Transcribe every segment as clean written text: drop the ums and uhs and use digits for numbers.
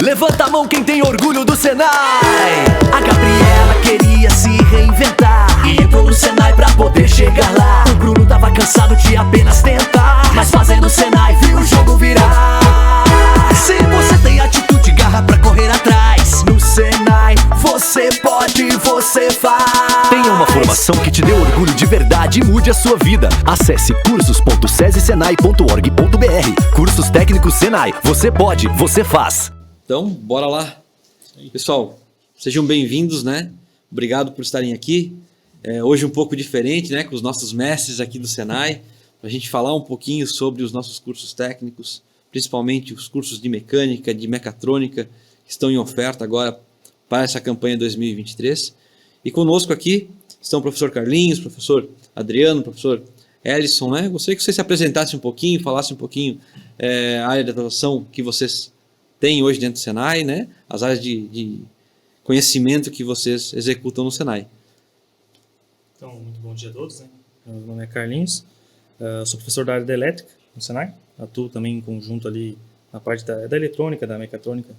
Levanta a mão quem tem orgulho do Senai. A Gabriela queria se reinventar e entrou no Senai pra poder chegar lá. O Bruno tava cansado de apenas tentar, mas fazendo Senai viu o jogo virar. Se você tem atitude e garra pra correr atrás, no Senai você pode, você faz. Tenha uma formação que te dê orgulho de verdade e mude a sua vida. Acesse cursos.sesesenai.org.br. Cursos técnicos Senai. Você pode, você faz. Então, bora lá. Pessoal, sejam bem-vindos, né? Obrigado por estarem aqui. Hoje um pouco diferente, né? Com os nossos mestres aqui do Senai, para a gente falar um pouquinho sobre os nossos cursos técnicos, principalmente os cursos de mecânica, de mecatrônica, que estão em oferta agora para essa campanha 2023. E conosco aqui estão o professor Carlinhos, o professor Adriano, o professor Ellison, né? Gostaria que você se apresentasse um pouquinho, falasse um pouquinho a área de atuação que vocês têm hoje dentro do Senai, né? As áreas de conhecimento que vocês executam no Senai. Então, muito bom dia a todos, né? Meu nome é Carlinhos, sou professor da área da elétrica no Senai, atuo também em conjunto ali na parte da eletrônica, da mecatrônica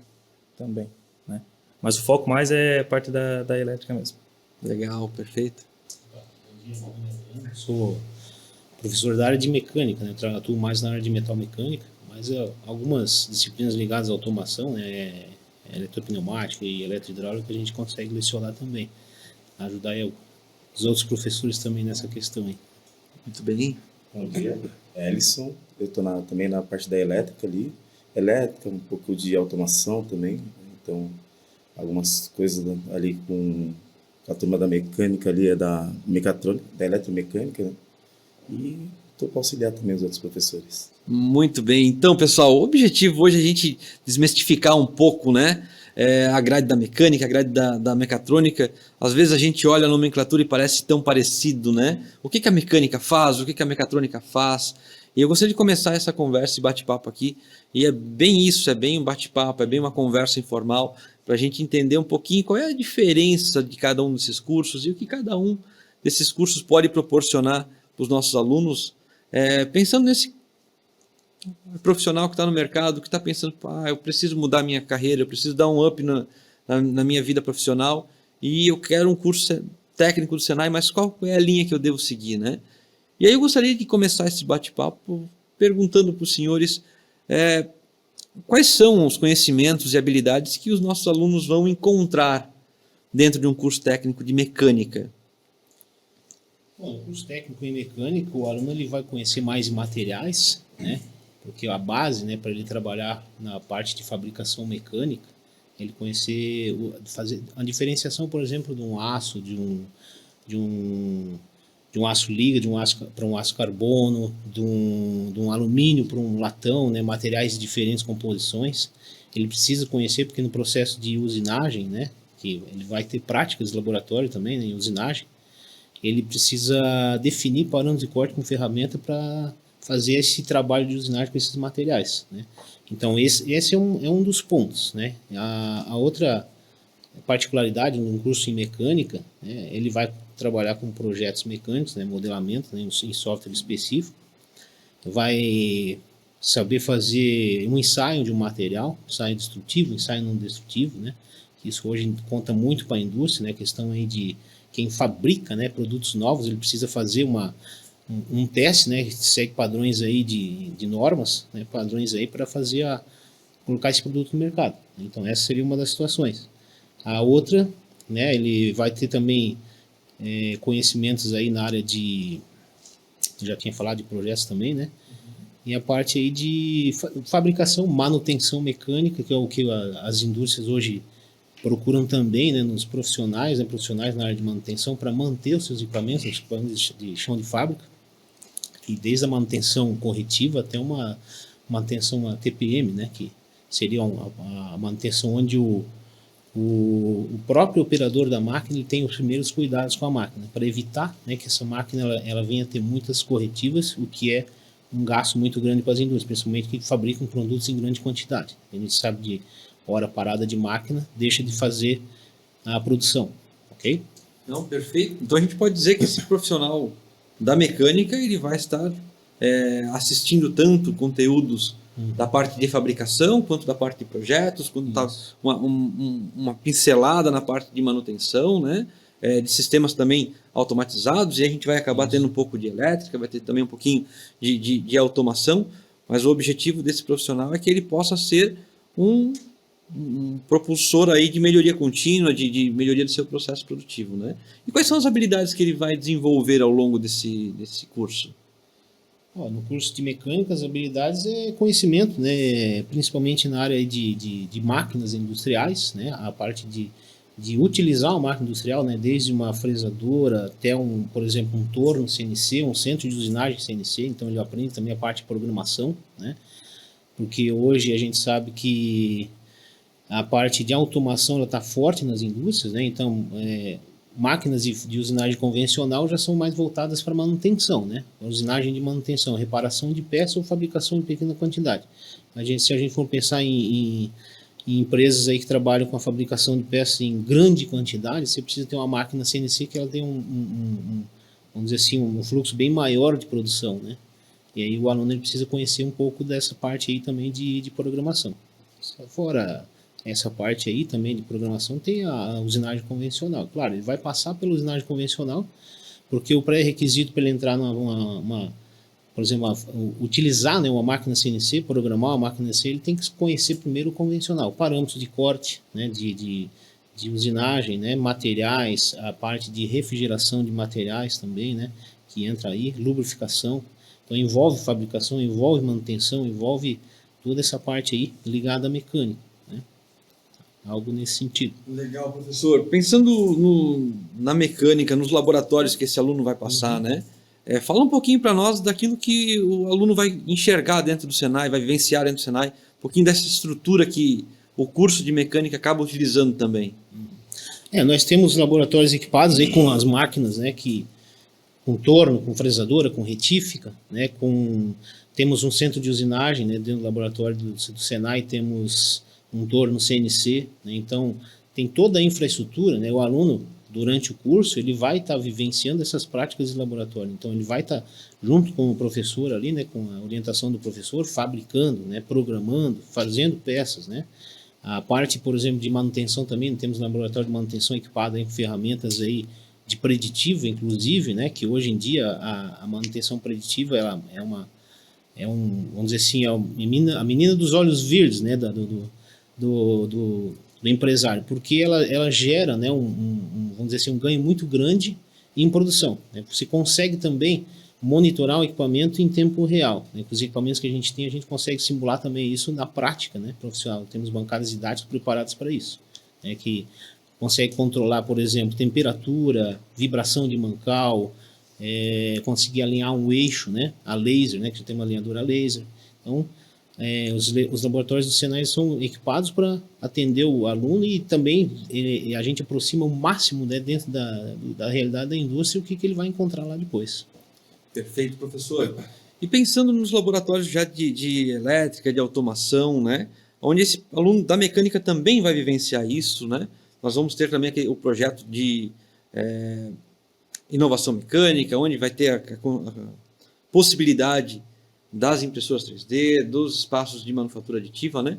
também, né? Mas o foco mais é a parte da elétrica mesmo. Legal, perfeito. Sou professor da área de mecânica, né? Atuo mais na área de metal mecânica, mas algumas disciplinas ligadas à automação, né? Eletropneumática e eletrohidráulica, a gente consegue lecionar também. Ajudar aí os outros professores também nessa questão aí. Muito bem. Bom dia, Ellison. Eu estou também na parte da elétrica ali. Elétrica, um pouco de automação também. Então, algumas coisas ali com a turma da mecânica ali, é da mecatrônica, da eletromecânica, né? E estou para auxiliar também os outros professores. Muito bem. Então, pessoal, o objetivo hoje é a gente desmistificar um pouco, né? A grade da mecânica, a grade da mecatrônica. Às vezes a gente olha a nomenclatura e parece tão parecido, né? O que a mecânica faz, o que a mecatrônica faz. E eu gostaria de começar essa conversa e bate-papo aqui. E é bem isso, é bem um bate-papo, é bem uma conversa informal, para a gente entender um pouquinho qual é a diferença de cada um desses cursos e o que cada um desses cursos pode proporcionar para os nossos alunos, pensando nesse profissional que está no mercado, que está pensando, eu preciso mudar minha carreira, eu preciso dar um up na minha vida profissional e eu quero um curso técnico do Senai, mas qual é a linha que eu devo seguir, né? E aí eu gostaria de começar esse bate-papo perguntando para os senhores quais são os conhecimentos e habilidades que os nossos alunos vão encontrar dentro de um curso técnico de mecânica. Bom, no curso técnico em mecânica, o aluno ele vai conhecer mais materiais, né? Porque a base, né, para ele trabalhar na parte de fabricação mecânica, ele conhecer, fazer a diferenciação, por exemplo, de um aço, de um aço liga, de um aço para um aço carbono, de um alumínio para um latão, né, materiais de diferentes composições. Ele precisa conhecer porque no processo de usinagem, né, que ele vai ter práticas de laboratório também, né, em usinagem, ele precisa definir parâmetros de corte com ferramenta para fazer esse trabalho de usinagem com esses materiais, né? Então esse é um dos pontos, né? A outra particularidade no curso em mecânica, né, ele vai trabalhar com projetos mecânicos, né, modelamento, né, em software específico, vai saber fazer um ensaio de um material, ensaio destrutivo, ensaio não destrutivo, né? Isso hoje conta muito para a indústria, né? A questão aí de quem fabrica, né, produtos novos, ele precisa fazer um teste, né, segue padrões aí de normas, né, padrões aí para colocar esse produto no mercado. Então essa seria uma das situações. A outra, né, ele vai ter também conhecimentos aí na área já tinha falado de projetos também, né, e a parte aí de fabricação, manutenção mecânica, que é o que as indústrias hoje procuram também, né, nos profissionais, né, profissionais na área de manutenção para manter os seus equipamentos, os equipamentos de chão de fábrica, e desde a manutenção corretiva até uma manutenção TPM, né, que seria a manutenção onde o próprio operador da máquina ele tem os primeiros cuidados com a máquina, para evitar, né, que essa máquina ela venha a ter muitas corretivas, o que é um gasto muito grande para as indústrias, principalmente que fabricam produtos em grande quantidade. A gente sabe de hora parada de máquina, deixa de fazer a produção, ok? Não, perfeito. Então a gente pode dizer que esse profissional da mecânica ele vai estar assistindo tanto conteúdos da parte de fabricação, quanto da parte de projetos, quanto tá Isso. uma pincelada na parte de manutenção, né? De sistemas também automatizados, e a gente vai acabar tendo um pouco de elétrica, vai ter também um pouquinho de automação, mas o objetivo desse profissional é que ele possa ser um propulsor aí de melhoria contínua, de melhoria do seu processo produtivo, né? E quais são as habilidades que ele vai desenvolver ao longo desse curso? No curso de mecânica, as habilidades é conhecimento, né? Principalmente na área de máquinas industriais, né? A parte de utilizar uma máquina industrial, né? Desde uma fresadora até, por exemplo, um torno CNC, um centro de usinagem CNC. Então ele aprende também a parte de programação, né? Porque hoje a gente sabe que a parte de automação está forte nas indústrias, né? Então máquinas de usinagem convencional já são mais voltadas para manutenção, né? Usinagem de manutenção, reparação de peça ou fabricação em pequena quantidade. Se a gente for pensar em empresas aí que trabalham com a fabricação de peças em grande quantidade, você precisa ter uma máquina CNC que ela tem vamos dizer assim, um fluxo bem maior de produção, né? E aí o aluno ele precisa conhecer um pouco dessa parte aí também de programação. Fora essa parte aí também de programação, tem a usinagem convencional. Claro, ele vai passar pela usinagem convencional, porque o pré-requisito para ele entrar por exemplo, utilizar, né, uma máquina CNC, programar uma máquina CNC, ele tem que conhecer primeiro o convencional, parâmetros de corte, né, de usinagem, né, materiais, a parte de refrigeração de materiais também, né, que entra aí, lubrificação. Então envolve fabricação, envolve manutenção, envolve toda essa parte aí ligada à mecânica, né? Algo nesse sentido. Legal, professor. Pensando na mecânica, nos laboratórios que esse aluno vai passar, né? Fala um pouquinho para nós daquilo que o aluno vai enxergar dentro do Senai, vai vivenciar dentro do Senai, um pouquinho dessa estrutura que o curso de mecânica acaba utilizando também. Nós temos laboratórios equipados aí com as máquinas, né, com torno, com fresadora, com retífica, né, temos um centro de usinagem, né, dentro do laboratório do Senai, temos um torno CNC, né, então tem toda a infraestrutura, né, o aluno, durante o curso, ele vai estar vivenciando essas práticas de laboratório, então ele vai estar junto com o professor ali, né, com a orientação do professor, fabricando, né, programando, fazendo peças, né. A parte, por exemplo, de manutenção também, temos um laboratório de manutenção equipado aí com ferramentas aí de preditiva, inclusive, né, que hoje em dia a manutenção preditiva ela vamos dizer assim, a menina dos olhos verdes, né, do empresário, porque ela gera, né, vamos dizer assim, um ganho muito grande em produção, né. Você consegue também monitorar o equipamento em tempo real, né. Com os equipamentos que a gente consegue simular também isso na prática, né, profissional. Temos bancadas didáticas preparadas para isso, né, que consegue controlar, por exemplo, temperatura, vibração de mancal, conseguir alinhar um eixo, né, a laser, né, que já tem uma alinhadora a laser. Então, os laboratórios do Senai são equipados para atender o aluno e também a gente aproxima o máximo, né, dentro da realidade da indústria o que ele vai encontrar lá depois. Perfeito, professor. E pensando nos laboratórios já de elétrica, de automação, né, onde esse aluno da mecânica também vai vivenciar isso, né? Nós vamos ter também o projeto de inovação mecânica, onde vai ter a possibilidade das impressoras 3D, dos espaços de manufatura aditiva, né?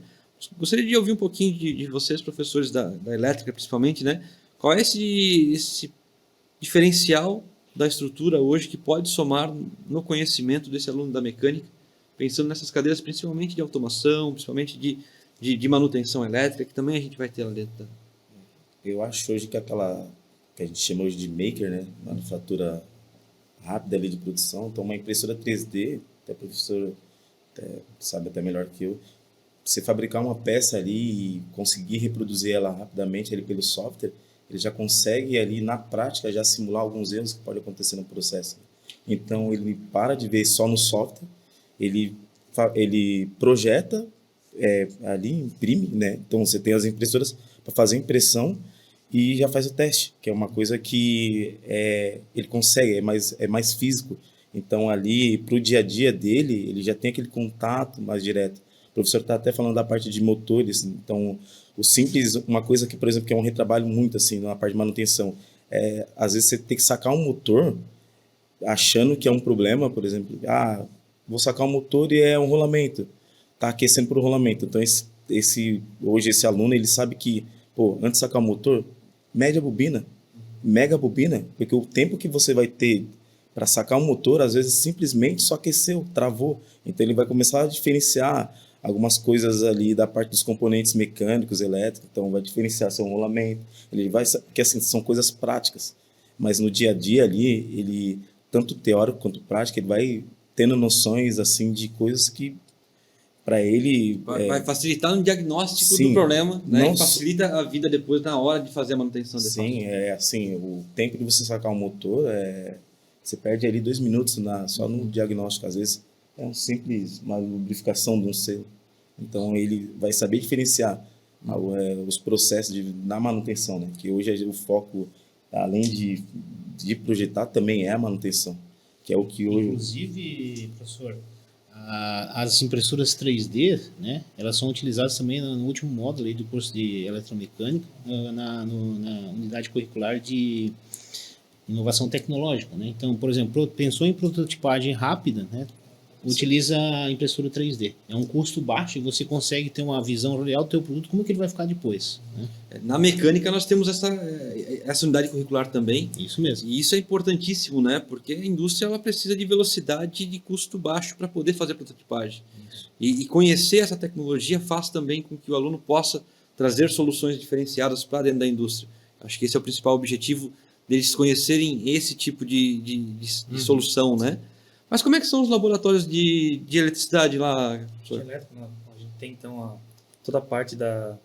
Gostaria de ouvir um pouquinho de vocês, professores da elétrica principalmente, né? Qual é esse diferencial da estrutura hoje que pode somar no conhecimento desse aluno da mecânica, pensando nessas cadeiras principalmente de automação, principalmente de manutenção elétrica, que também a gente vai ter lá dentro. Eu acho hoje que aquela que a gente chama hoje de maker, né? Manufatura rápida ali de produção. Então, uma impressora 3D, até a professora sabe até melhor que eu, você fabricar uma peça ali e conseguir reproduzir ela rapidamente ali pelo software, ele já consegue ali na prática já simular alguns erros que podem acontecer no processo. Então, ele para de ver só no software, ele projeta ali, imprime, né? Então, você tem as impressoras para fazer impressão e já faz o teste, que é uma coisa que ele consegue, é mais físico. Então, ali, para o dia a dia dele, ele já tem aquele contato mais direto. O professor está até falando da parte de motores. Então, o simples, uma coisa que, por exemplo, que é um retrabalho muito, assim, na parte de manutenção, às vezes você tem que sacar um motor achando que é um problema, por exemplo, vou sacar um motor e é um rolamento. tá aquecendo para o rolamento. Então, hoje esse aluno, ele sabe que, pô, antes de sacar o motor, mede a bobina, mega a bobina, porque o tempo que você vai ter para sacar um motor, às vezes simplesmente só aqueceu, travou. Então ele vai começar a diferenciar algumas coisas ali da parte dos componentes mecânicos, elétricos, então vai diferenciar seu rolamento, ele vai, porque assim, são coisas práticas, mas no dia a dia ali, ele, tanto teórico quanto prático, ele vai tendo noções assim de coisas que para ele Vai facilitar no diagnóstico sim, do problema, né? não E facilita a vida depois na hora de fazer a manutenção desse sim, é assim, o tempo de você sacar um motor, você perde ali 2 minutos só no diagnóstico, às vezes é uma lubrificação de um selo. Então ele vai saber diferenciar os processos na manutenção, né? Que hoje o foco, além de projetar, também é a manutenção, que é o que hoje... Inclusive, professor, as impressoras 3D, né, elas são utilizadas também no último módulo aí do curso de eletromecânica, na unidade curricular de inovação tecnológica, né? Então, por exemplo, pensou em prototipagem rápida, né? Utiliza a impressora 3D. É um custo baixo e você consegue ter uma visão real do teu produto, como que ele vai ficar depois, né? Na mecânica nós temos essa unidade curricular também. Isso mesmo. E isso é importantíssimo, né? Porque a indústria ela precisa de velocidade e de custo baixo para poder fazer prototipagem. E conhecer essa tecnologia faz também com que o aluno possa trazer soluções diferenciadas para dentro da indústria. Acho que esse é o principal objetivo deles conhecerem esse tipo de solução, né? Mas como é que são os laboratórios de eletricidade lá, professor? Elétrico, não. A gente tem então toda a parte da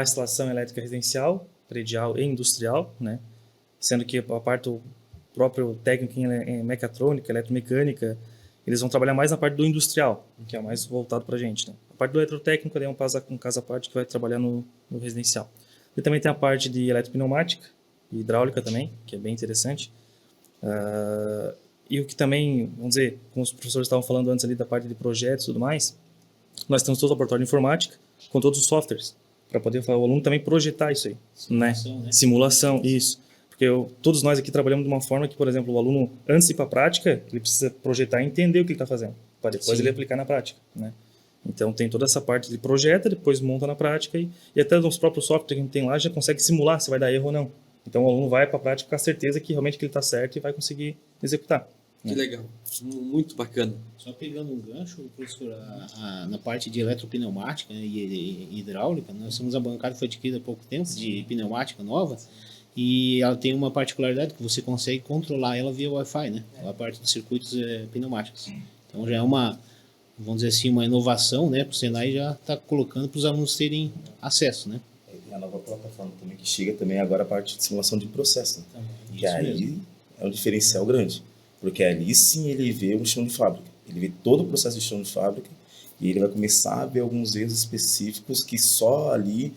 instalação elétrica residencial, predial e industrial, né? Sendo que a parte do próprio técnico em mecatrônica, eletromecânica, eles vão trabalhar mais na parte do industrial, que é mais voltado para a gente, né? A parte do eletrotécnico é um caso à parte que vai trabalhar no residencial. E também tem a parte de eletropneumática e hidráulica também, que é bem interessante. E o que também, vamos dizer, como os professores estavam falando antes ali da parte de projetos e tudo mais, nós temos todo o laboratório de informática com todos os softwares, para poder o aluno também projetar isso aí. Simulação, né? Simulação, isso. Porque todos nós aqui trabalhamos de uma forma que, por exemplo, o aluno, antes de ir para a prática, ele precisa projetar e entender o que ele está fazendo, para depois ele aplicar na prática, né? Então tem toda essa parte de projeta, depois monta na prática e até nos próprios softwares que a gente tem lá já consegue simular se vai dar erro ou não. Então o aluno vai para a prática com a certeza que realmente que ele está certo e vai conseguir executar. Que legal, muito bacana. Só pegando um gancho, professor, na parte de eletropneumática, né, e hidráulica, nós temos a bancada que foi adquirida há pouco tempo, de pneumática nova, e ela tem uma particularidade que você consegue controlar ela via Wi-Fi, né? A parte dos circuitos pneumáticos. Então já é vamos dizer assim, uma inovação, né? Para o Senai já está colocando para os alunos terem acesso, né? E a nova plataforma também que chega também agora a parte de simulação de processo, né? Que aí é um diferencial grande. Porque ali sim ele vê o chão de fábrica, ele vê todo o processo de chão de fábrica e ele vai começar a ver alguns erros específicos que só ali,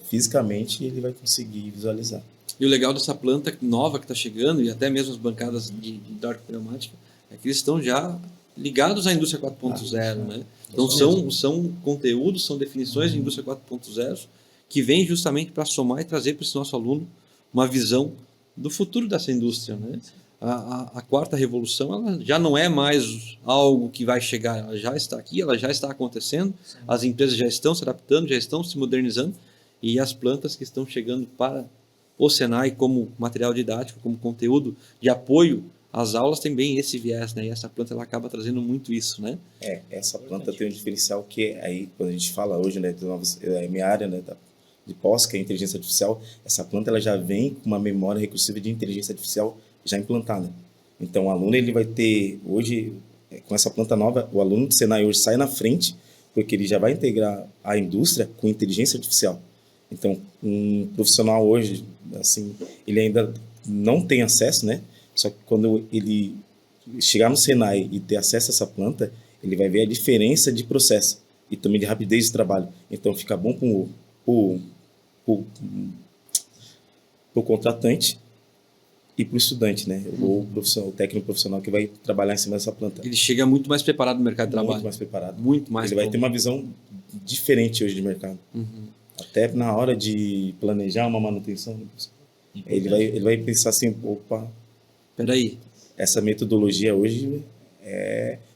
fisicamente, ele vai conseguir visualizar. E o legal dessa planta nova que está chegando, e até mesmo as bancadas de hidráulica pneumática, é que eles estão já ligados à indústria 4.0, né? Então são conteúdos, são definições de indústria 4.0 que vêm justamente para somar e trazer para esse nosso aluno uma visão do futuro dessa indústria, né? A quarta revolução ela já não é mais algo que vai chegar, ela já está aqui, ela já está acontecendo, as empresas já estão se adaptando, já estão se modernizando e as plantas que estão chegando para o Senai como material didático, como conteúdo de apoio às aulas tem bem esse viés, né? E essa planta ela acaba trazendo muito isso, né? Essa planta tem um diferencial que aí, quando a gente fala hoje, né, minha área, né, de pós, que é a inteligência artificial, essa planta ela já vem com uma memória recursiva de inteligência artificial já implantada. Então, o aluno ele vai ter, hoje, com essa planta nova, o aluno do Senai hoje sai na frente, porque ele já vai integrar a indústria com inteligência artificial. Então, um profissional hoje, assim, ele ainda não tem acesso, né? Só que quando ele chegar no Senai e ter acesso a essa planta, ele vai ver a diferença de processo e também de rapidez de trabalho. Então, fica bom com o contratante e para o estudante, né? Ou o técnico profissional que vai trabalhar em cima dessa planta. Ele chega muito mais preparado no mercado de trabalho. Muito mais preparado. Muito mais. Ele vai ter uma visão diferente hoje de mercado. Até na hora de planejar uma manutenção, ele vai pensar assim, opa, peraí, essa metodologia hoje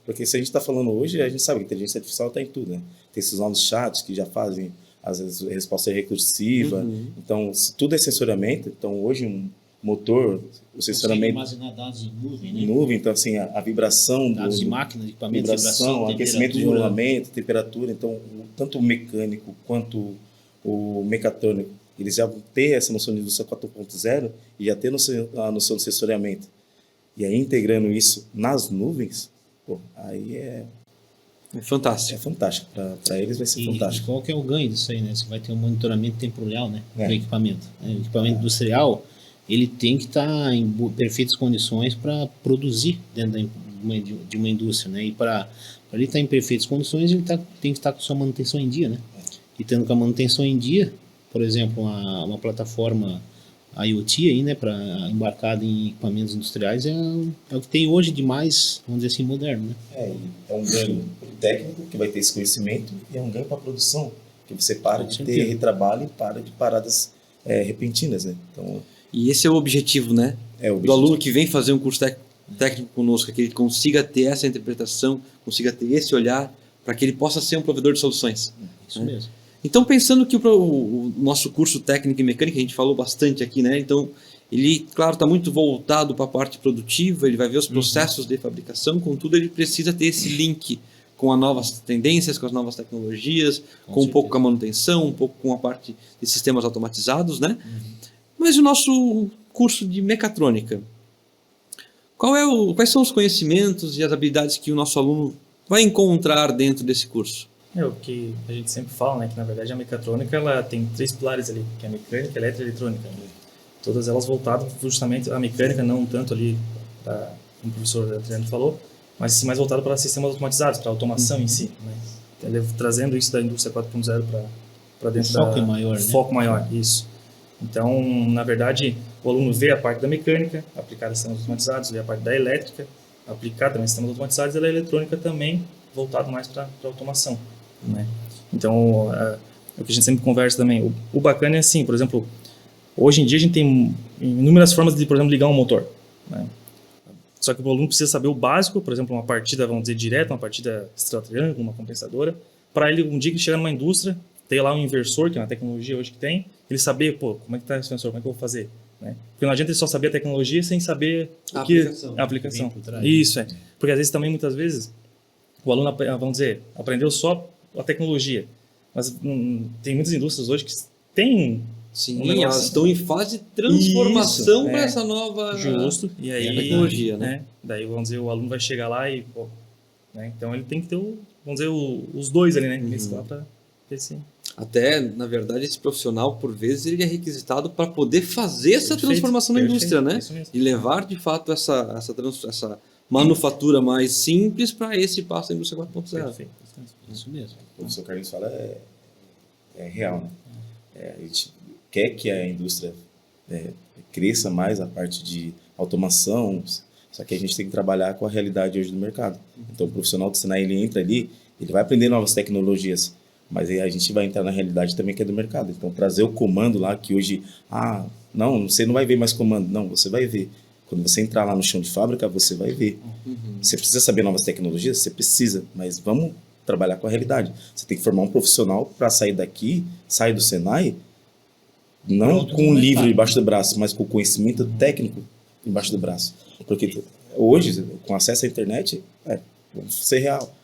Porque se a gente está falando hoje, a gente sabe que a inteligência artificial está em tudo, né? Tem esses novos chats que já fazem, às vezes, a resposta recursiva. Então, se tudo é sensoriamento, então hoje um motor, o sensoramento... armazenar dados em nuvem, né? Nuvem, então assim, a vibração... Dados de máquina, de equipamento, vibração, aquecimento de rolamento, temperatura. Então, tanto o mecânico quanto o mecatrônico, eles já vão ter essa noção de indústria 4.0 e já ter a noção de sensoriamento. E aí, integrando isso nas nuvens, pô, aí é fantástico. É fantástico. Para eles vai ser fantástico. E qual que é o ganho disso aí, né? Você vai ter um monitoramento temporal, né? Do equipamento. O equipamento industrial, ele tem que estar em perfeitas condições para produzir dentro de uma indústria, né? E para ele estar em perfeitas condições, ele tem que estar com sua manutenção em dia, né? E tendo com a manutenção em dia, por exemplo, uma plataforma IoT aí, né, para embarcada em equipamentos industriais é o que tem hoje de mais, vamos dizer assim, moderno, né? É um ganho para o técnico que vai ter esse conhecimento e é um ganho para a produção, que você para de ter retrabalho e para de paradas repentinas, né? Então, e esse é o objetivo, né? Do aluno que vem fazer um curso técnico conosco, que ele consiga ter essa interpretação, consiga ter esse olhar, para que ele possa ser um provedor de soluções. Isso mesmo. Então, pensando que o nosso curso técnico e mecânica, a gente falou bastante aqui, né? Então, ele, claro, está muito voltado para a parte produtiva, ele vai ver os processos de fabricação, contudo, ele precisa ter esse link com as novas tendências, com as novas tecnologias, com um pouco com a manutenção, um pouco com a parte de sistemas automatizados, né? Mas o nosso curso de mecatrônica, quais são os conhecimentos e as habilidades que o nosso aluno vai encontrar dentro desse curso? O que a gente sempre fala, né, que na verdade a mecatrônica ela tem 3 pilares ali, que é a mecânica, elétrica e eletrônica. Né? Todas elas voltadas justamente à mecânica, não tanto ali, como o professor Adriano falou, mas sim mais voltado para sistemas automatizados, para a automação em si. Né? Trazendo isso da indústria 4.0 para dentro foco maior, isso. Então, na verdade, o aluno vê a parte da mecânica, aplicada a sistemas automatizados, vê a parte da elétrica, aplicada também a sistemas automatizados, e a eletrônica também voltado mais para a automação. Né? Então, o que a gente sempre conversa também, o bacana é assim, por exemplo, hoje em dia a gente tem inúmeras formas de, por exemplo, ligar um motor. Né? Só que o aluno precisa saber o básico, por exemplo, uma partida, vamos dizer, direta, uma partida estrela-triângulo, uma compensadora, para ele, um dia que ele chegar numa indústria, ter lá um inversor, que é uma tecnologia hoje que tem, ele saber, como é que está esse sensor, como é que eu vou fazer? Né? Porque não adianta ele só saber a tecnologia sem saber a aplicação. Isso, Porque às vezes também, muitas vezes, o aluno, vamos dizer, aprendeu só a tecnologia, mas tem muitas indústrias hoje que têm... Sim, elas estão em fase de transformação para essa nova e aí, tecnologia, né? Daí, vamos dizer, o aluno vai chegar lá e... né? Então, ele tem que ter, vamos dizer, os dois ali, né? Mesclar para ter esse... Até, na verdade, esse profissional, por vezes, ele é requisitado para poder fazer essa transformação na indústria, né? E levar, de fato, essa manufatura mais simples para esse passo da indústria 4.0. Perfeito. Isso mesmo. O professor Carlinhos fala é real, né? A gente quer que a indústria cresça mais a parte de automação, só que a gente tem que trabalhar com a realidade hoje do mercado. Então, o profissional do Senai, ele entra ali, ele vai aprender novas tecnologias, mas aí a gente vai entrar na realidade também que é do mercado. Então, trazer o comando lá, que hoje, não, você não vai ver mais comando. Não, você vai ver. Quando você entrar lá no chão de fábrica, você vai ver. Você precisa saber novas tecnologias? Você precisa, mas vamos trabalhar com a realidade. Você tem que formar um profissional para sair daqui, sair do Senai, não com um livro embaixo do braço, mas com conhecimento técnico embaixo do braço. Porque hoje, com acesso à internet, vamos ser real.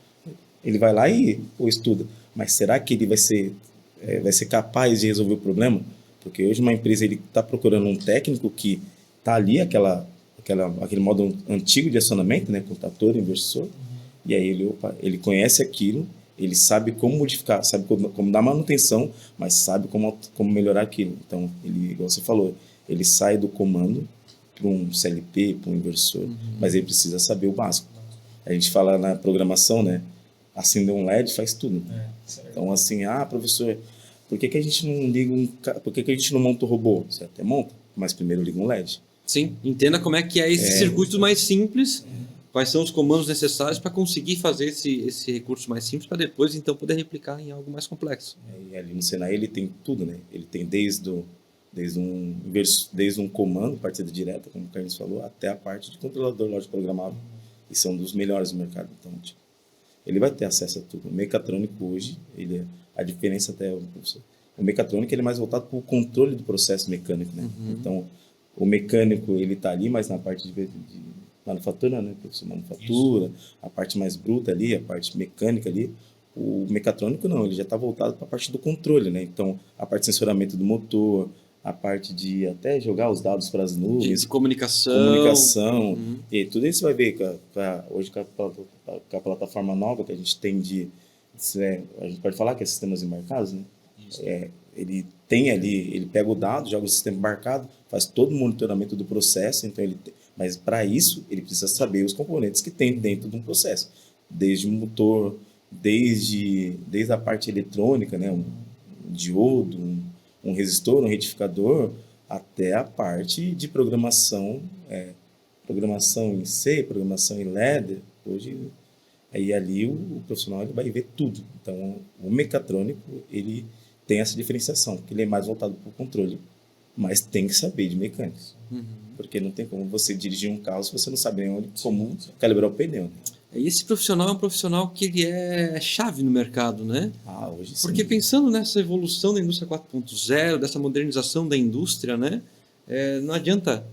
Ele vai lá e estuda. Mas será que ele vai ser capaz de resolver o problema? Porque hoje uma empresa está procurando um técnico que está ali, aquele modo antigo de acionamento, né, com trator, inversor, e aí ele conhece aquilo, ele sabe como modificar, sabe como dar manutenção, mas sabe como melhorar aquilo. Então, igual você falou, ele sai do comando para um CLP, para um inversor, mas ele precisa saber o básico. A gente fala na programação, né? Acender um LED faz tudo. Então, assim, professor, por que a gente não liga por que a gente não monta o robô? Você até monta, mas primeiro liga um LED. Sim, entenda como é que é esse circuito mais simples, quais são os comandos necessários para conseguir fazer esse recurso mais simples, para depois, então, poder replicar em algo mais complexo. E ali no Senai ele tem tudo, né? Ele tem desde um comando, partida direta, como o Carlos falou, até a parte de controlador lógico programável. e são dos melhores do mercado. Então, tipo, ele vai ter acesso a tudo. O mecatrônico hoje, a diferença até o mecatrônico ele é mais voltado para o controle do processo mecânico, né? Então, o mecânico ele está ali, mas na parte de manufatura, né? Professor manufatura, isso. A parte mais bruta ali, a parte mecânica ali. O mecatrônico não, ele já está voltado para a parte do controle, né? Então, a parte de sensoramento do motor, a parte de até jogar os dados para as nuvens. De comunicação. E tudo isso vai ver hoje com a plataforma nova que a gente tem a gente pode falar que é sistemas embarcados, né? Ele tem ali, ele pega o dado, joga o sistema embarcado, faz todo o monitoramento do processo, então mas para isso ele precisa saber os componentes que tem dentro de um processo, desde o motor, desde a parte eletrônica, né? Um diodo, um resistor, um retificador, até a parte de programação, programação em C, programação em ladder. Hoje, aí ali o profissional ele vai ver tudo. Então, o mecatrônico ele tem essa diferenciação, que ele é mais voltado para o controle, mas tem que saber de mecânica, porque não tem como você dirigir um carro se você não sabe nem como calibrar o pneu. Né? E esse profissional é um profissional que ele é chave no mercado, né? Hoje sim. Porque pensando nessa evolução da indústria 4.0, dessa modernização da indústria, né? Não adianta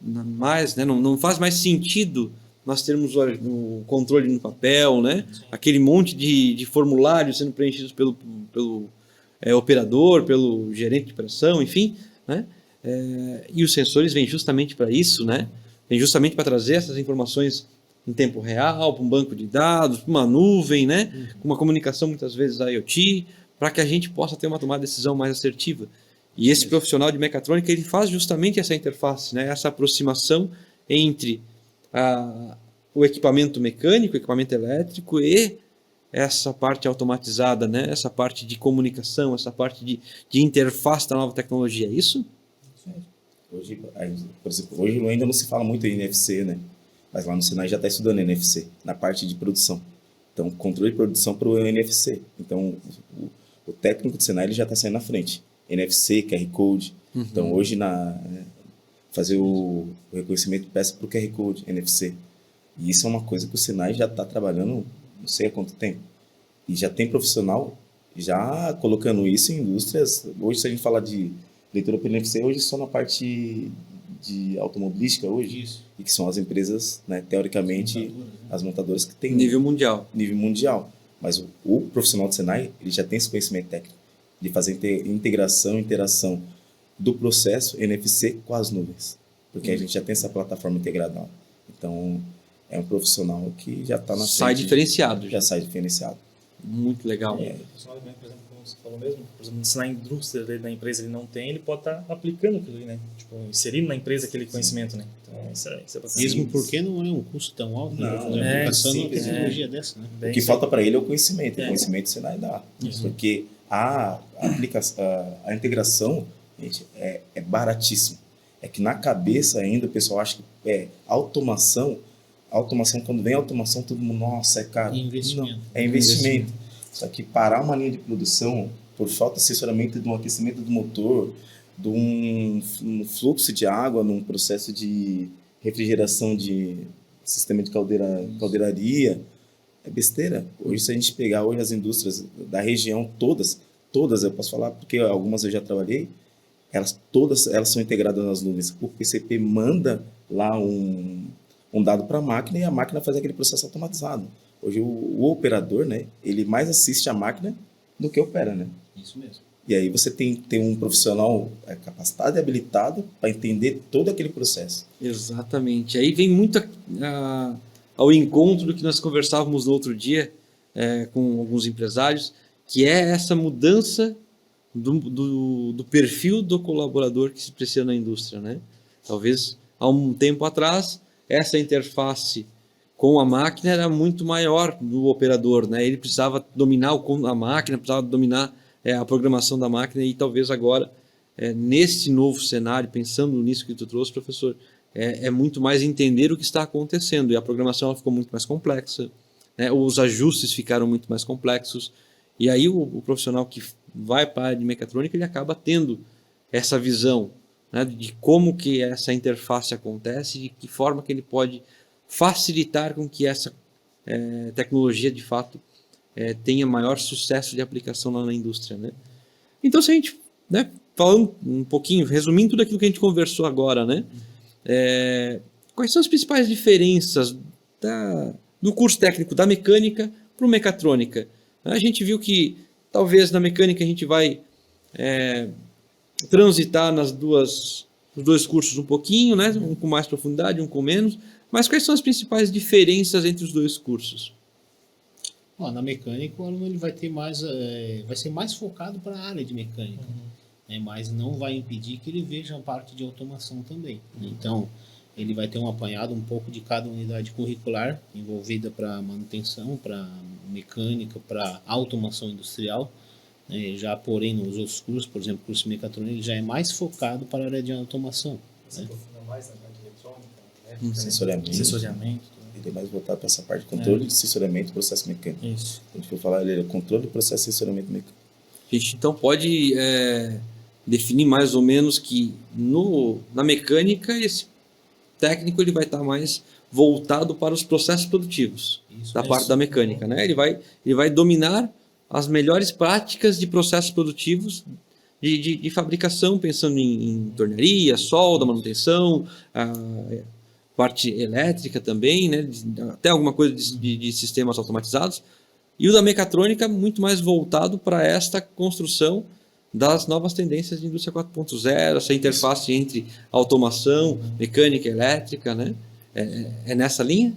mais, né? Não faz mais sentido nós termos o controle no papel, né? Aquele monte de formulários sendo preenchidos pelo operador, pelo gerente de operação, enfim, né? E os sensores vêm justamente para isso, né? Vêm justamente para trazer essas informações em tempo real, para um banco de dados, para uma nuvem, né? Com uma comunicação muitas vezes IoT, para que a gente possa ter uma tomada de decisão mais assertiva. E esse profissional de mecatrônica ele faz justamente essa interface, né? Essa aproximação entre o equipamento mecânico, o equipamento elétrico e essa parte automatizada, né? Essa parte de comunicação, essa parte de interface da nova tecnologia, é isso? Hoje, por exemplo, hoje ainda não se fala muito em NFC, né? Mas lá no Senai já está estudando NFC, na parte de produção. Então, controle de produção para o NFC. Então, o técnico do Senai ele já está saindo na frente. NFC, QR Code. Então, hoje, fazer o reconhecimento de peça para o QR Code, NFC. E isso é uma coisa que o Senai já está trabalhando não sei há quanto tempo. E já tem profissional já colocando isso em indústrias. Hoje, se a gente falar de leitura pelo NFC, hoje só na parte de automobilística hoje, isso. E que são as empresas, né, teoricamente, as montadoras que têm nível mundial. Mas o profissional do Senai, ele já tem esse conhecimento técnico de fazer interação do processo NFC com as nuvens, porque a gente já tem essa plataforma integrada. Então, é um profissional que já está na frente. Sai diferenciado. Já sai diferenciado. Muito legal. O profissional, por exemplo, como você falou mesmo, por exemplo, se na indústria dele, na empresa ele não tem, ele pode estar aplicando aquilo ali, né? Tipo, inserindo na empresa aquele conhecimento, né? Então, isso é bastante. Mesmo porque não é um custo tão alto, né? Fazer a aplicação numa tecnologia dessa, né? O que falta para ele é o conhecimento. O conhecimento você vai dar. Porque a integração, gente, é baratíssimo. É que na cabeça ainda o pessoal acha que automação, quando vem automação, todo mundo, nossa, é caro. Investimento. Não, é investimento. Só que parar uma linha de produção por falta de assessoramento de um aquecimento do motor, de um fluxo de água num processo de refrigeração de sistema de caldeiraria, é besteira. Hoje, se a gente pegar hoje as indústrias da região, todas eu posso falar, porque algumas eu já trabalhei, todas elas são integradas nas nuvens. O PCP manda lá um dado para a máquina e a máquina faz aquele processo automatizado. Hoje o operador, né, ele mais assiste a máquina do que opera, né? Isso mesmo. E aí você tem um profissional capacitado e habilitado para entender todo aquele processo. Exatamente. Aí vem muito ao encontro do que nós conversávamos no outro dia com alguns empresários, que é essa mudança do perfil do colaborador que se precisa na indústria, né? Talvez há um tempo atrás essa interface com a máquina era muito maior do operador, né? Ele precisava dominar a máquina, precisava dominar a programação da máquina, e talvez agora, nesse novo cenário, pensando nisso que tu trouxe, professor, é muito mais entender o que está acontecendo, e a programação ela ficou muito mais complexa, né? Os ajustes ficaram muito mais complexos, e aí o profissional que vai para a área de mecatrônica, ele acaba tendo essa visão, né, de como que essa interface acontece, de que forma que ele pode facilitar com que essa tecnologia, de fato, tenha maior sucesso de aplicação lá na indústria, né? Então, se a gente, né, falando um pouquinho, resumindo tudo aquilo que a gente conversou agora, né? Quais são as principais diferenças do curso técnico da mecânica para o mecatrônica? A gente viu que talvez na mecânica a gente vai transitar nos dois cursos um pouquinho, né? Um com mais profundidade, um com menos. Mas quais são as principais diferenças entre os dois cursos? Na mecânica, o aluno ele vai ter mais, vai ser mais focado para a área de mecânica, né? Mas não vai impedir que ele veja a parte de automação também, né? Então, ele vai ter um apanhado um pouco de cada unidade curricular envolvida para manutenção, para mecânica, para automação industrial, né? Já, porém, nos outros cursos, por exemplo, o curso de mecatrônica, ele já é mais focado para a área de automação, né? Mais na parte eletrônica, Sensoriamento. Ele é mais voltado para essa parte de controle, de sensoriamento e processo mecânico. Isso. A gente for falar, ele é controle, processo e sensoriamento mecânico. A gente então pode definir mais ou menos que na mecânica esse técnico ele vai estar mais voltado para os processos produtivos da parte da mecânica, né? Ele vai dominar as melhores práticas de processos produtivos de fabricação, pensando em tornearia, solda, manutenção, parte elétrica também, né? Até alguma coisa de sistemas automatizados. E o da mecatrônica muito mais voltado para esta construção das novas tendências de indústria 4.0, essa interface entre automação, mecânica, elétrica, né? É nessa linha?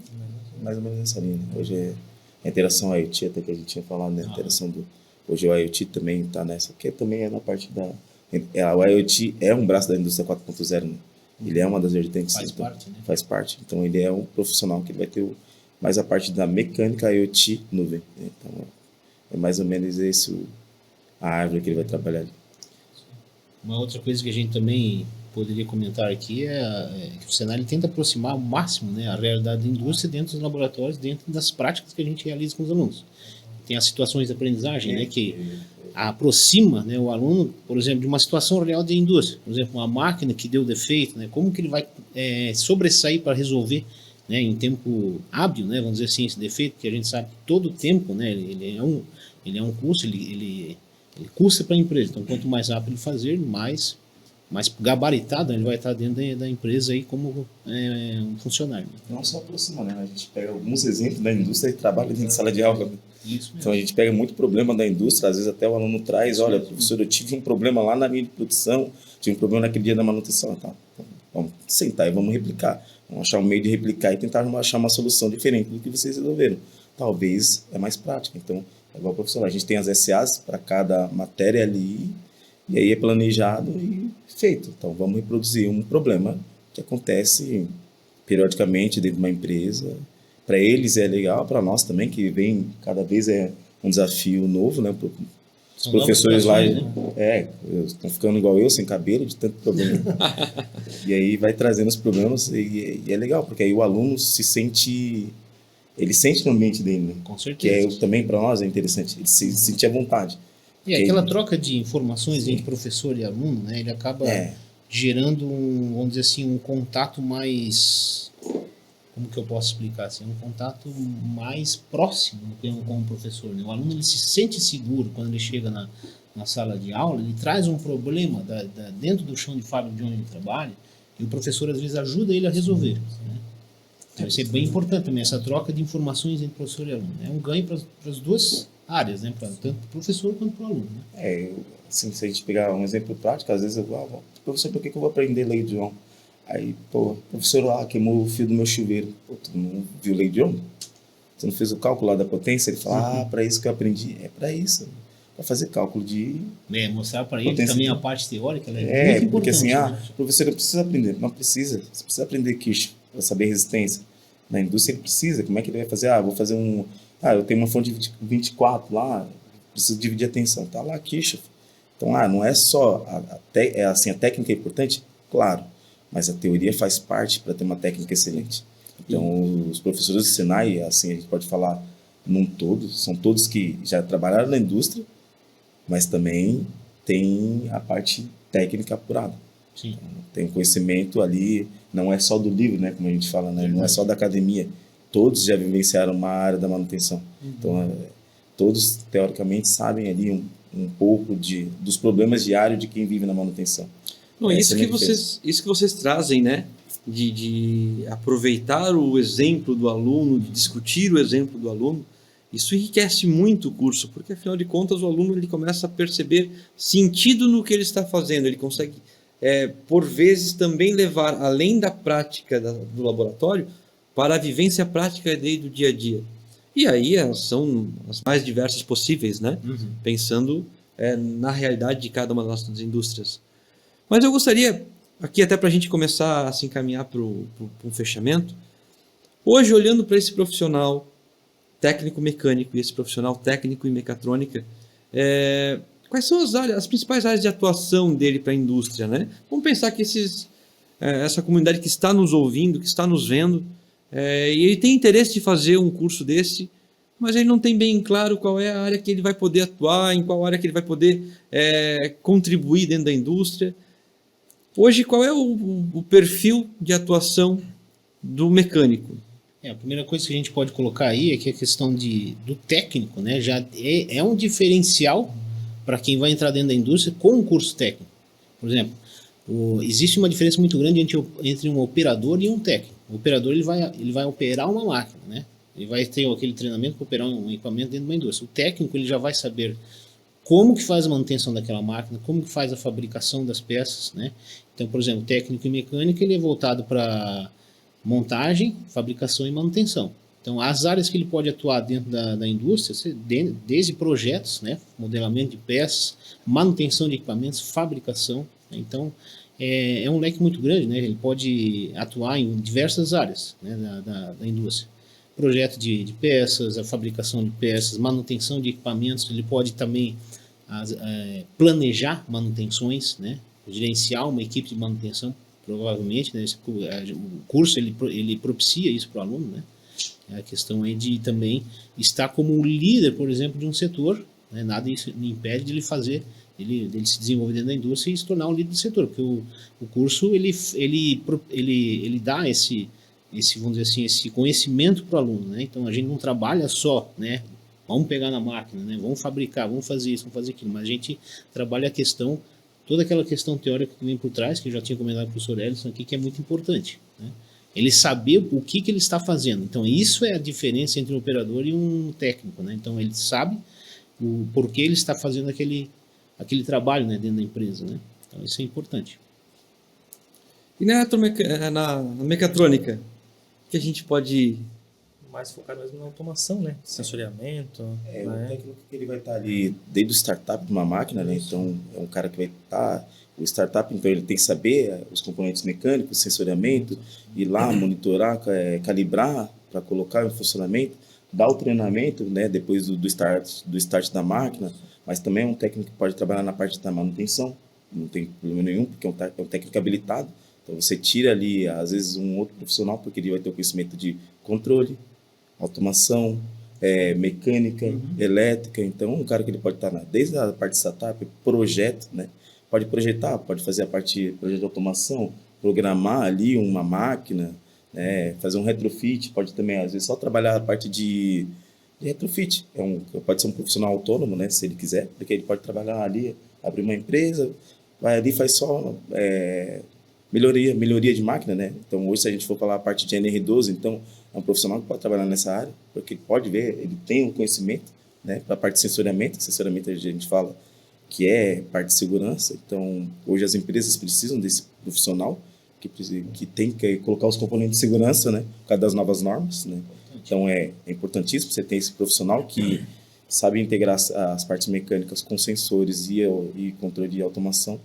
Mais ou menos nessa linha, né? Hoje a interação IoT, até que a gente tinha falado, né? A interação hoje o IoT também está nessa, que também é na parte o IoT é um braço da indústria 4.0, né? Ele é uma das vertentes. Faz parte, né? Faz parte. Então ele é um profissional que vai ter mais a parte da mecânica IoT nuvem. Então é mais ou menos a árvore que ele vai trabalhar ali. Uma outra coisa que a gente também poderia comentar aqui é que o Senai ele tenta aproximar ao máximo, né, a realidade da indústria dentro dos laboratórios, dentro das práticas que a gente realiza com os alunos. Tem as situações de aprendizagem, né, que aproxima, né, o aluno, por exemplo, de uma situação real de indústria. Por exemplo, uma máquina que deu defeito, né, como que ele vai sobressair para resolver, né, em tempo hábil, né, vamos dizer assim, esse defeito, que a gente sabe que todo tempo, né, ele é um custo, ele custa para a empresa. Então, quanto mais rápido ele fazer, mais gabaritado ele vai estar dentro da empresa aí como um funcionário. Não só aproxima, né? A gente pega alguns exemplos da indústria e trabalha dentro de sala de aula. Isso mesmo. Então a gente pega muito problema da indústria, às vezes até o aluno traz, olha, professor, eu tive um problema lá na linha de produção, tive um problema naquele dia da manutenção. Tá, vamos sentar e vamos replicar. Vamos achar um meio de replicar e tentar achar uma solução diferente do que vocês resolveram. Talvez é mais prática. Então, é igual o professor, a gente tem as SAs para cada matéria ali, e aí é planejado e feito. Então, vamos reproduzir um problema que acontece periodicamente dentro de uma empresa. Para eles é legal, para nós também, que vem cada vez é um desafio novo, né? Os professores lá estão ficando igual eu, sem cabelo, de tanto problema. E aí vai trazendo os problemas e é legal, porque aí o aluno se sente... Ele sente no ambiente dele, né? Com certeza. Que também para nós é interessante, ele se sentir à vontade. E aquela troca de informações entre professor e aluno, né? Ele acaba gerando vamos dizer assim, um contato mais... Como que eu posso explicar? Assim, um contato mais próximo com o professor, né? O aluno ele se sente seguro quando ele chega na sala de aula, ele traz um problema dentro do chão de fábrica de onde ele trabalha e o professor às vezes ajuda ele a resolver, né? Então, isso é bem importante também, essa troca de informações entre professor e aluno. É um ganho para as duas áreas, né? Tanto para o professor quanto para o aluno, né? Assim, se a gente pegar um exemplo prático, às vezes eu falo, professor, por que eu vou aprender lei de Ohm? Aí, o professor lá queimou o fio do meu chuveiro. Tu não viu lei de Ohm? Você não fez o cálculo lá da potência? Ele fala, para isso que eu aprendi. É para isso, para fazer cálculo de... mostrar para ele também a parte teórica, ela é muito importante. Porque assim, né? Professor, não precisa aprender. Não precisa. Você precisa aprender Kirchhoff para saber resistência. Na indústria ele precisa. Como é que ele vai fazer? Vou fazer eu tenho uma fonte de 24 lá, preciso dividir a tensão. Tá lá Kirchhoff. Então, não é só... a técnica é importante? Claro. Mas a teoria faz parte para ter uma técnica excelente. Então, os professores do Senai, assim, a gente pode falar num todo, são todos que já trabalharam na indústria, mas também tem a parte técnica apurada. Sim. Tem conhecimento ali, não é só do livro, né? Como a gente fala, né? Não é só da academia. Todos já vivenciaram uma área da manutenção. Então, todos, teoricamente, sabem ali um pouco dos problemas diários de quem vive na manutenção. Não, Essa é a minha isso que vocês trazem, né? De aproveitar o exemplo do aluno, de discutir o exemplo do aluno, isso enriquece muito o curso, porque afinal de contas o aluno ele começa a perceber sentido no que ele está fazendo, ele consegue, por vezes, também levar além da prática do laboratório para a vivência prática dele do dia a dia. E aí são as mais diversas possíveis, né? Pensando na realidade de cada uma das nossas indústrias. Mas eu gostaria, aqui até para a gente começar a se encaminhar para um fechamento, hoje olhando para esse profissional técnico mecânico e esse profissional técnico em mecatrônica, quais são as principais áreas de atuação dele para a indústria, né? Vamos pensar que essa comunidade que está nos ouvindo, que está nos vendo, e ele tem interesse de fazer um curso desse, mas ele não tem bem claro qual é a área que ele vai poder atuar, em qual área que ele vai poder contribuir dentro da indústria. Hoje, qual é o perfil de atuação do mecânico? A primeira coisa que a gente pode colocar aí é que a questão do técnico, né, já é um diferencial para quem vai entrar dentro da indústria com um curso técnico. Por exemplo, existe uma diferença muito grande entre um operador e um técnico. O operador ele vai operar uma máquina, né? Ele vai ter aquele treinamento para operar um equipamento dentro de uma indústria. O técnico ele já vai saber como que faz a manutenção daquela máquina, como que faz a fabricação das peças, né? Então, por exemplo, técnico e mecânico ele é voltado para montagem, fabricação e manutenção. Então, as áreas que ele pode atuar dentro da indústria, desde projetos, né, modelamento de peças, manutenção de equipamentos, fabricação. Né? Então, é um leque muito grande, né? Ele pode atuar em diversas áreas, né, da indústria. Projeto de peças, a fabricação de peças, manutenção de equipamentos, ele pode também planejar manutenções, né? Gerenciar uma equipe de manutenção, provavelmente, né? O curso ele propicia isso para o aluno, né? A questão é de também estar como líder, por exemplo, de um setor, né? Nada isso impede de ele se desenvolver dentro da indústria e se tornar um líder do setor, porque o curso ele dá esse, vamos dizer assim, esse conhecimento para o aluno, né? Então a gente não trabalha só, né? Vamos pegar na máquina, né? Vamos fabricar, vamos fazer isso, vamos fazer aquilo, mas a gente trabalha toda aquela questão teórica que vem por trás, que eu já tinha comentado com o professor Ellison aqui, que é muito importante, né? Ele saber o que ele está fazendo. Então isso é a diferença entre um operador e um técnico, né? Então ele sabe o porquê ele está fazendo aquele trabalho, né, dentro da empresa, né? Então isso é importante. E na mecatrônica, que a gente pode... Mais focado mesmo na automação, né? Sensoriamento. O né? técnico que ele vai estar ali desde o startup de uma máquina, né? Então é um cara que vai estar o startup, então ele tem que saber os componentes mecânicos, sensoriamento, ir lá monitorar, calibrar para colocar em funcionamento, dar o treinamento, né? Depois do start da máquina, mas também é um técnico que pode trabalhar na parte da manutenção, não tem problema nenhum, porque é um técnico habilitado. Então você tira ali às vezes um outro profissional porque ele vai ter o conhecimento de controle, automação, mecânica, elétrica. Então, um cara que ele pode estar desde a parte de startup, projeto, né? Pode projetar, pode fazer a parte de projeto de automação, programar ali uma máquina, né? Fazer um retrofit, pode também, às vezes, só trabalhar a parte de retrofit. Pode ser um profissional autônomo, né? Se ele quiser, porque ele pode trabalhar ali, abrir uma empresa, vai ali, faz só melhoria de máquina, né? Então, hoje, se a gente for falar a parte de NR12, então, é um profissional que pode trabalhar nessa área, porque ele pode ver, ele tem um conhecimento, né? Para a parte de sensoriamento a gente fala que é parte de segurança. Então, hoje as empresas precisam desse profissional que tem que colocar os componentes de segurança, né? Por causa das novas normas, né? Então, é importantíssimo você ter esse profissional que sabe integrar as partes mecânicas com sensores e controle de automação.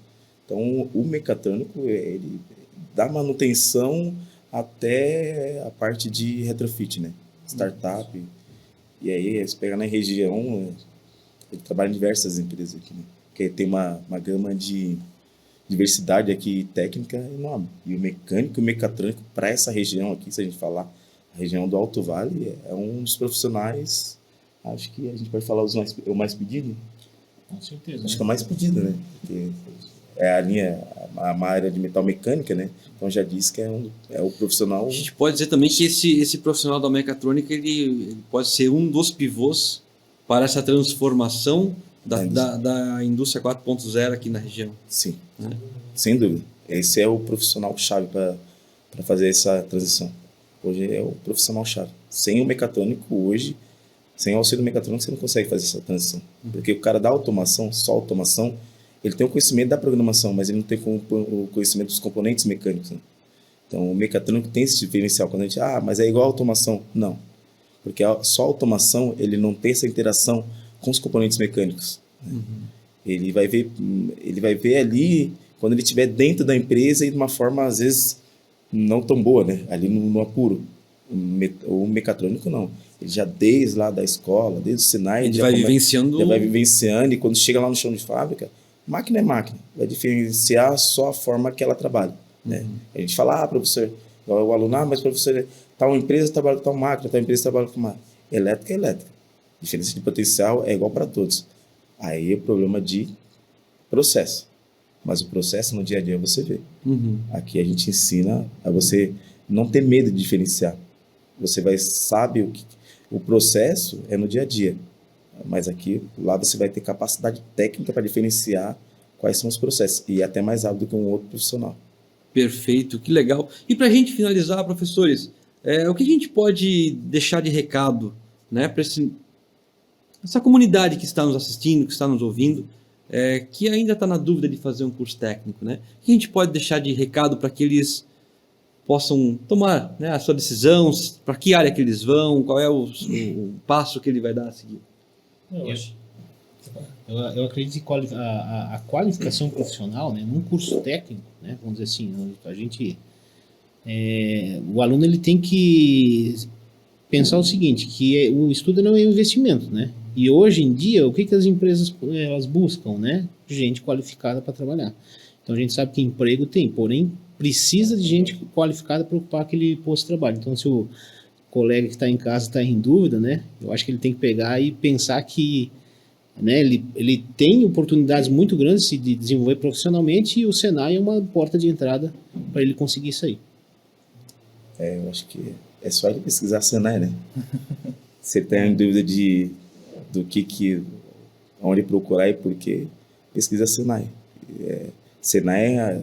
Então, o mecatrônico, ele dá manutenção até a parte de retrofit, né? Startup. E aí, se pegar na região, ele trabalha em diversas empresas aqui, né? Porque tem uma gama de diversidade aqui técnica enorme. E o mecânico e o mecatrônico, para essa região aqui, se a gente falar, a região do Alto Vale, é um dos profissionais, acho que a gente pode falar o mais pedido. Com certeza. Acho que é o mais pedido, né? Porque é a uma área de metal mecânica, né? Então já disse que é o profissional. A gente pode dizer também que esse profissional da mecatrônica ele pode ser um dos pivôs para essa transformação da indústria 4.0 aqui na região. Sim, Né? sem dúvida. Esse é o profissional-chave para fazer essa transição. Hoje é o profissional-chave. Sem o mecatrônico hoje, sem o auxílio mecatrônico, você não consegue fazer essa transição. Porque o cara da automação, só automação, ele tem o conhecimento da programação, mas ele não tem o conhecimento dos componentes mecânicos. Né? Então, o mecatrônico tem esse diferencial. Quando a gente mas é igual a automação. Não. Porque só a automação, ele não tem essa interação com os componentes mecânicos. Né? Ele vai ver ali, quando ele estiver dentro da empresa e de uma forma, às vezes, não tão boa, né? Ali no apuro. O mecatrônico, não. Ele já desde lá da escola, desde o Senai... Ele vai vivenciando... Já vai vivenciando, e quando chega lá no chão de fábrica, máquina é máquina. Vai diferenciar só a forma que ela trabalha. Né? A gente fala, professor, o aluno, mas professor, tal empresa trabalha com tal máquina, tal empresa trabalha com máquina. Elétrica é elétrica. Diferença de potencial é igual para todos. Aí é problema de processo. Mas o processo no dia a dia você vê. Aqui a gente ensina a você não ter medo de diferenciar. Você sabe o processo é no dia a dia. Mas aqui, lá você vai ter capacidade técnica para diferenciar quais são os processos. E até mais rápido que um outro profissional. Perfeito, que legal. E para a gente finalizar, professores, o que a gente pode deixar de recado, né, para essa comunidade que está nos assistindo, que está nos ouvindo, que ainda está na dúvida de fazer um curso técnico, né? O que a gente pode deixar de recado para que eles possam tomar, né, a sua decisão, para que área que eles vão, qual é o passo que ele vai dar a seguir? Eu acredito que a qualificação profissional, né, num curso técnico, né, vamos dizer assim, o aluno ele tem que pensar o seguinte, que o estudo não é um investimento, né? E hoje em dia, o que as empresas elas buscam, né? Gente qualificada para trabalhar. Então a gente sabe que emprego tem, porém precisa de gente qualificada para ocupar aquele posto de trabalho. Então se o colega que está em casa está em dúvida, né? Eu acho que ele tem que pegar e pensar que, né, ele tem oportunidades muito grandes de desenvolver profissionalmente e o Senai é uma porta de entrada para ele conseguir isso aí. Eu acho que é só ele pesquisar Senai, né? Você tem dúvida onde procurar e por quê, pesquisa Senai. Senai,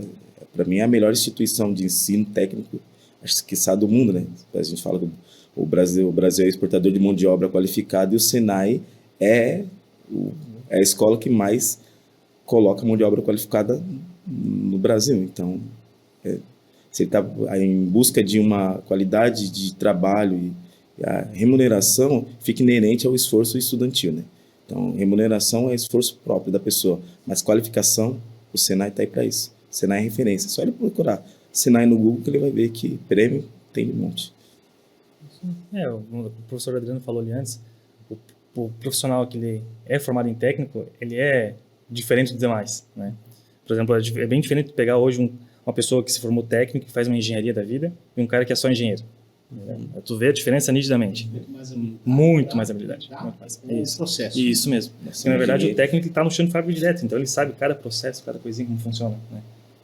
para mim, é a melhor instituição de ensino técnico, acho que está do mundo, né? A gente fala que o Brasil é exportador de mão de obra qualificada e o Senai é a escola que mais coloca mão de obra qualificada no Brasil. Então, se ele está em busca de uma qualidade de trabalho e a remuneração fica inerente ao esforço estudantil, né? Então, remuneração é esforço próprio da pessoa, mas qualificação, o Senai está aí para isso. Senai é referência. Só ele procurar Senai no Google que ele vai ver que prêmio tem um monte. O professor Adriano falou ali antes, o profissional que ele é formado em técnico, ele é diferente dos demais, né? Por exemplo, é bem diferente de pegar hoje uma pessoa que se formou técnico, que faz uma engenharia da vida, e um cara que é só engenheiro. Tu vê a diferença nitidamente. Muito mais habilidade. Isso. Processo. Isso mesmo. Porque, na verdade, o técnico está no chão de fábrica direto, então ele sabe cada processo, cada coisinha como funciona, né?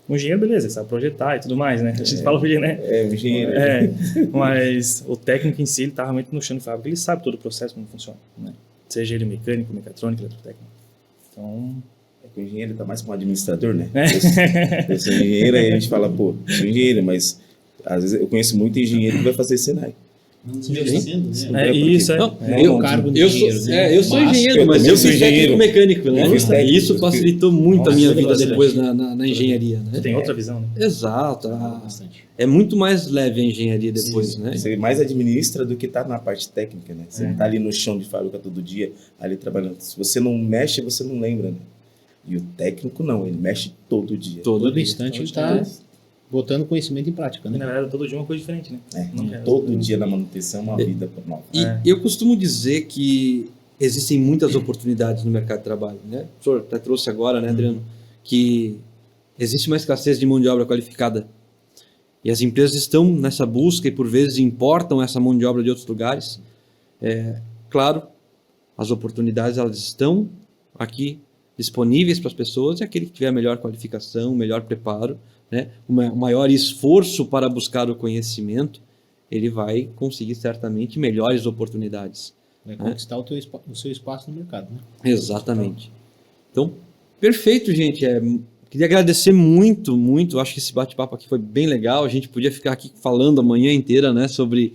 O engenheiro, beleza, ele sabe projetar e tudo mais, né? A gente fala hoje, né? O engenheiro. Mas o técnico em si, ele está realmente no chão de fábrica, ele sabe todo o processo como funciona, né? Seja ele mecânico, mecatrônico, eletrotécnico. Então... O engenheiro está mais como administrador, né? Eu sou engenheiro, aí a gente fala, sou engenheiro, mas às vezes eu conheço muito engenheiro que vai fazer Senai. Eu sou engenheiro, mas eu sou técnico mecânico, né? E isso facilitou muito a minha vida depois na engenharia, né? Tem outra visão, né? Exato. É muito mais leve a engenharia depois, né? Você mais administra do que está na parte técnica, né? Você não está ali no chão de fábrica todo dia, ali trabalhando. Se você não mexe, você não lembra, né? E o técnico não, ele mexe todo dia. Todo instante ele está botando conhecimento em prática, né? Na verdade, todo dia é uma coisa diferente, né? Todo dia na manutenção é uma vida nova. E eu costumo dizer que existem muitas oportunidades no mercado de trabalho, né? O senhor até trouxe agora, né, Adriano, que existe uma escassez de mão de obra qualificada. E as empresas estão nessa busca e, por vezes, importam essa mão de obra de outros lugares. Claro, as oportunidades elas estão aqui disponíveis para as pessoas é aquele que tiver a melhor qualificação, o melhor preparo, né? O maior esforço para buscar o conhecimento, ele vai conseguir certamente melhores oportunidades. Vai conquistar o seu espaço no mercado, né? Exatamente. Então, perfeito, gente. Queria agradecer muito, muito. Acho que esse bate-papo aqui foi bem legal. A gente podia ficar aqui falando a manhã inteira, né, sobre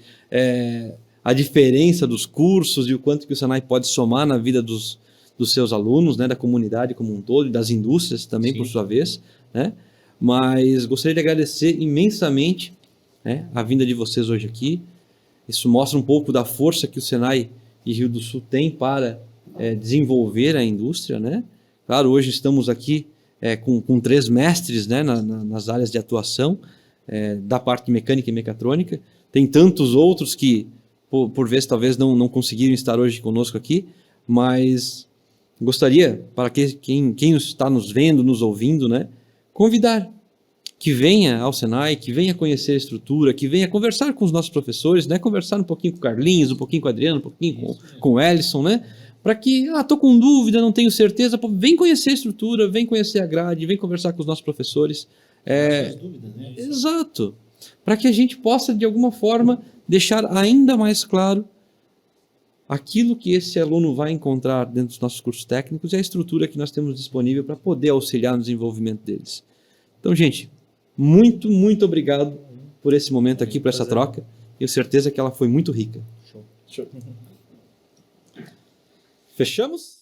a diferença dos cursos e o quanto que o Senai pode somar na vida dos seus alunos, né, da comunidade como um todo e das indústrias também, por sua vez, né? Mas gostaria de agradecer imensamente, né, a vinda de vocês hoje aqui. Isso mostra um pouco da força que o Senai e Rio do Sul tem para desenvolver a indústria, né? Claro, hoje estamos aqui com 3 mestres, né, nas áreas de atuação, da parte mecânica e mecatrônica. Tem tantos outros que, por vezes, talvez não conseguiram estar hoje conosco aqui, mas gostaria, para quem está nos vendo, nos ouvindo, né, convidar que venha ao Senai, que venha conhecer a estrutura, que venha conversar com os nossos professores, né, conversar um pouquinho com o Carlinhos, um pouquinho com o Adriano, um pouquinho com o Ellison, né, para que, estou com dúvida, não tenho certeza, vem conhecer a estrutura, vem conhecer a grade, vem conversar com os nossos professores. Dúvidas, né? Exato. Para que a gente possa, de alguma forma, deixar ainda mais claro aquilo que esse aluno vai encontrar dentro dos nossos cursos técnicos e a estrutura que nós temos disponível para poder auxiliar no desenvolvimento deles. Então, gente, muito, muito obrigado por esse momento aqui, por essa troca. Tenho certeza que ela foi muito rica. Show. Fechamos?